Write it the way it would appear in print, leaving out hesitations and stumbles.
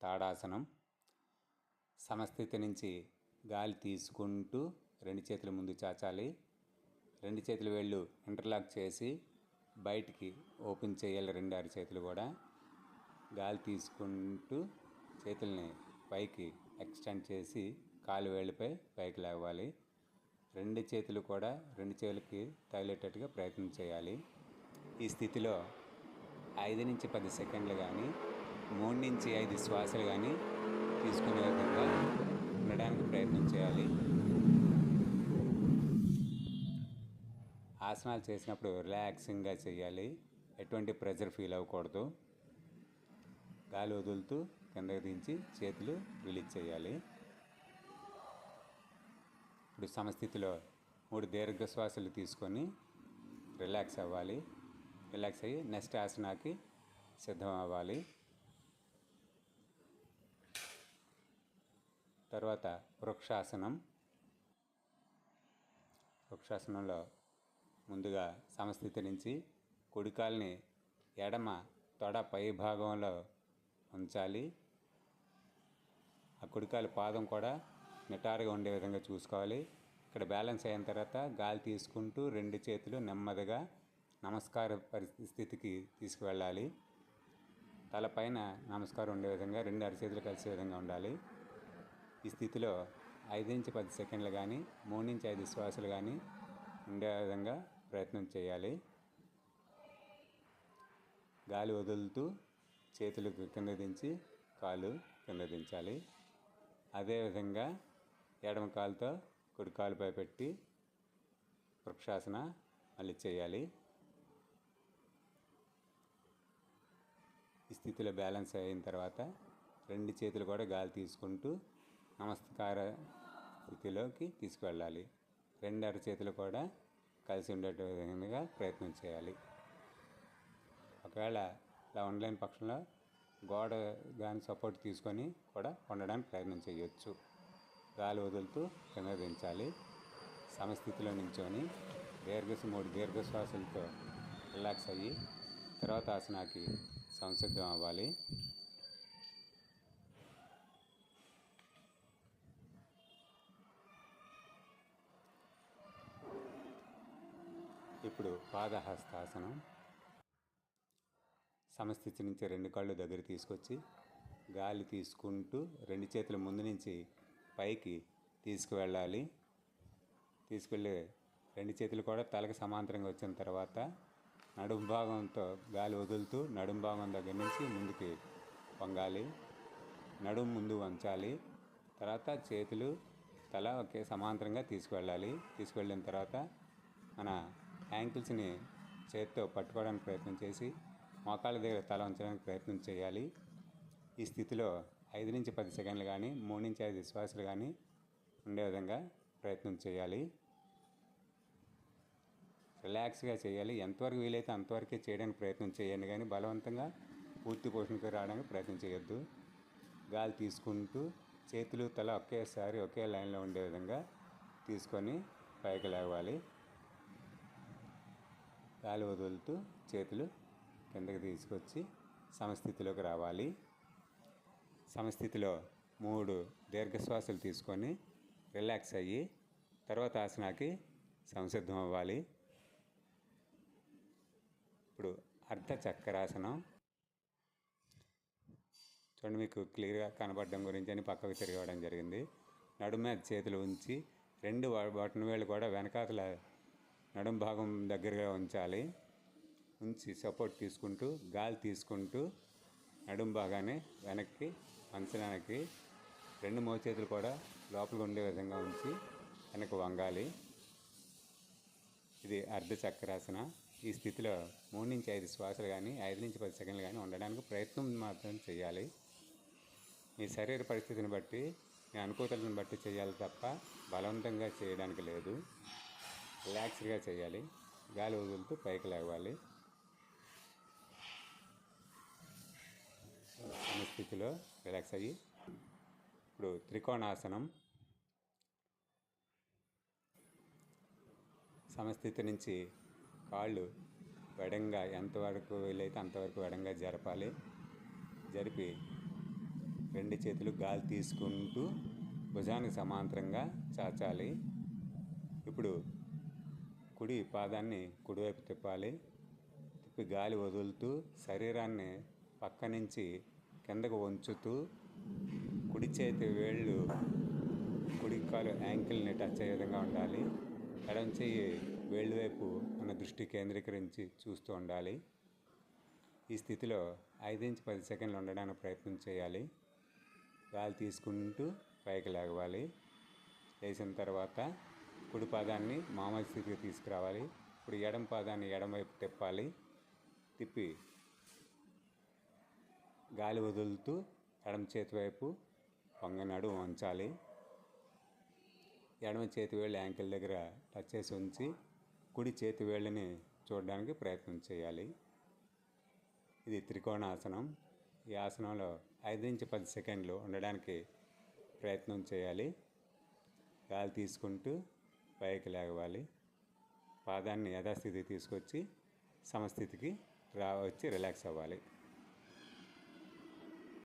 తాడాసనం. సమస్థితి నుంచి గాలి తీసుకుంటూ 2 చేతులు ముందు చాచాలి. 2 చేతుల వేళ్ళు ఇంటర్లాక్ చేసి బయటికి ఓపెన్ చేయాలి. 2 అరచేతులు కూడా గాలి తీసుకుంటూ చేతుల్ని పైకి ఎక్స్టెండ్ చేసి కాలు వేళ్ళపై పైకి లేవాలి. 2 చేతులు కూడా 2 చేతులకి తగిలేటట్టుగా ప్రయత్నం చేయాలి. ఈ స్థితిలో 5 నుంచి 10 సెకండ్లు కానీ 3 నుంచి 5 శ్వాసలు కానీ తీసుకునే విధంగా ఉండడానికి ప్రయత్నం చేయాలి. ఆసనాలు చేసినప్పుడు రిలాక్సింగ్గా చేయాలి. ఎటువంటి ప్రెజర్ ఫీల్ అవ్వకూడదు. గాలి వదులుతూ కిందకి దించి చేతులు రిలీజ్ చేయాలి. ఇప్పుడు సమస్థితిలో 3 దీర్ఘ శ్వాసలు తీసుకొని రిలాక్స్ అవ్వాలి. రిలాక్స్ అయ్యి నెక్స్ట్ ఆసనాకి సిద్ధం అవ్వాలి. తర్వాత వృక్షాసనం. వృక్షాసనంలో ముందుగా సమస్థితి నుంచి కుడికాల్ని ఎడమ తొడ పై భాగంలో ఉంచాలి. ఆ కుడికాలు పాదం కూడా నిటారుగా ఉండే విధంగా చూసుకోవాలి. ఇక్కడ బ్యాలెన్స్ అయిన తర్వాత గాలి తీసుకుంటూ 2 చేతులు నెమ్మదిగా నమస్కార పరిస్థితికి తీసుకువెళ్ళాలి. తలపైన నమస్కారం ఉండే విధంగా 2 అరచేతులు కలిసే విధంగా ఉండాలి. ఈ స్థితిలో 5 నుంచి 10 సెకండ్లు కానీ 3 నుంచి 5 శ్వాసలు కానీ ఉండే విధంగా ప్రయత్నం చేయాలి. గాలి వదులుతూ చేతులు కింద దించి కాలు కింద దించాలి. అదేవిధంగా ఎడమ కాలుతో కుడి కాలుపై పెట్టి వృక్షాసన మళ్ళీ చేయాలి. ఈ స్థితిలో బ్యాలెన్స్ అయిన తర్వాత 2 చేతులు కూడా గాలి తీసుకుంటూ నమస్కార స్థితిలోకి తీసుకువెళ్ళాలి. 2 అరచేతులు కూడా కలిసి ఉండే విధంగా ప్రయత్నం చేయాలి. ఒకవేళ ఇలా ఉండలేని పక్షంలో గోడ కానీ సపోర్ట్ తీసుకొని కూడా ఉండడానికి ప్రయత్నం చేయొచ్చు. గాలి వదులుతూ కింద దించాలి. సమస్థితిలో నించొని 3 దీర్ఘ శ్వాసలతో రిలాక్స్ అయ్యి తర్వాత ఆసనాకి సంసిద్ధం అవ్వాలి. ఇప్పుడు పాదహస్తాసనం. సమస్థితి నుంచి 2 కాళ్ళు దగ్గర తీసుకొచ్చి గాలి తీసుకుంటూ 2 చేతుల ముందు నుంచి పైకి తీసుకువెళ్ళాలి. తీసుకెళ్ళి 2 చేతులు కూడా తలకు సమాంతరంగా వచ్చిన తర్వాత నడుము భాగంతో గాలి వదులుతూ నడుము భాగం దగ్గర నుంచి ముందుకి వంగాలి. నడుము ముందు వంచాలి. తర్వాత చేతులు తల ఒకే సమాంతరంగా తీసుకువెళ్ళాలి. తీసుకువెళ్ళిన తర్వాత మన యాంకిల్స్ని చేతితో పట్టుకోవడానికి ప్రయత్నం చేసి మోకాళ్ళ దగ్గర తల ఉంచడానికి ప్రయత్నం చేయాలి. ఈ స్థితిలో 5 నుంచి 10 సెకండ్లు కానీ 3 నుంచి 5 శ్వాసలు కానీ ఉండే విధంగా ప్రయత్నం చేయాలి. రిలాక్స్గా చేయాలి. ఎంతవరకు వీలైతే అంతవరకే చేయడానికి ప్రయత్నం చేయండి, కానీ బలవంతంగా పూర్తి పోషణకు రావడానికి ప్రయత్నం చేయొద్దు. గాలి తీసుకుంటూ చేతులు తల ఒకేసారి ఒకే లైన్లో ఉండే విధంగా తీసుకొని పైకి లేవాలి. గాలి వదులుతూ చేతులు కిందకి తీసుకొచ్చి సమస్థితిలోకి రావాలి. సమస్థితిలో 3 దీర్ఘశ్వాసలు తీసుకొని రిలాక్స్ అయ్యి తర్వాత ఆసనాకి సంసిద్ధం అవ్వాలి. ఇప్పుడు అర్ధ చక్రాసనం. చూడండి, మీకు క్లియర్గా కనబడడం గురించి అని పక్కకు తిరగడం జరిగింది. నడుము మీద చేతులు ఉంచి 2 బొటన వేళ్ళు కూడా వెనకాతల నడుము భాగం దగ్గరగా ఉంచాలి. ఉంచి సపోర్ట్ తీసుకుంటూ గాలి తీసుకుంటూ నడుము భాగాన్ని వెనక్కి వంచడానికి 2 మోచేతులు కూడా లోపలికి ఉండే విధంగా ఉంచి వెనక్కి వంగాలి. ఇది అర్ధ చక్రాసన. ఈ స్థితిలో 3 నుంచి 5 శ్వాసలు కానీ 5 నుంచి 10 సెకండ్లు కానీ ఉండడానికి ప్రయత్నం మాత్రం చేయాలి. మీ శరీర పరిస్థితిని బట్టి, మీ అనుకూలతను బట్టి చేయాలి తప్ప బలవంతంగా చేయడానికి లేదు. రిలాక్స్గా చేయాలి. గాలి వదులుతూ పైకి లేవాలి. అనే స్థితిలో రిలాక్స్ అయ్యి ఇప్పుడు త్రికోణాసనం. సమస్థితి నుంచి కాళ్ళు వెడంగా ఎంతవరకు వీలైతే అంతవరకు వెడంగా జరపాలి. జరిపి రెండు చేతులు గాలి తీసుకుంటూ భుజానికి సమాంతరంగా చాచాలి. ఇప్పుడు కుడి పాదాన్ని కుడివైపు తిప్పాలి. తిప్పి గాలి వదులుతూ శరీరాన్ని పక్క నుంచి కిందకు వంచుతూ కుడి చేతి వేళ్ళు కుడి కాలు యాంకిల్ని టచ్ అయ్యే విధంగా ఉండాలి. ఎడమ చెయ్యి వేళ్ళు వైపు మన దృష్టి కేంద్రీకరించి చూస్తూ ఉండాలి. ఈ స్థితిలో 5-10 సెకండ్లు ఉండడానికి ప్రయత్నం చేయాలి. గాలి తీసుకుంటూ పైకి లేవాలి. లేచిన తర్వాత కుడి పాదాన్ని మామూలు స్థితికి తీసుకురావాలి. ఇప్పుడు ఎడమ పాదాన్ని ఎడమవైపు తిప్పాలి. తిప్పి గాలి వదులుతూ ఎడమ చేతి వైపు నడుము వంచాలి. ఎడమ చేతి వేళ్ళు యాంకిల్ దగ్గర టచ్ చేసి ఉంచి కుడి చేతి వేళ్ళని చూడడానికి ప్రయత్నం చేయాలి. ఇది త్రికోణాసనం. ఈ ఆసనంలో 5-10 సెకండ్లు ఉండడానికి ప్రయత్నం చేయాలి. గాలి తీసుకుంటూ పైకి లేవాలి. పాదాన్ని యథాస్థితికి తీసుకొచ్చి సమస్థితికి వచ్చి రిలాక్స్ అవ్వాలి.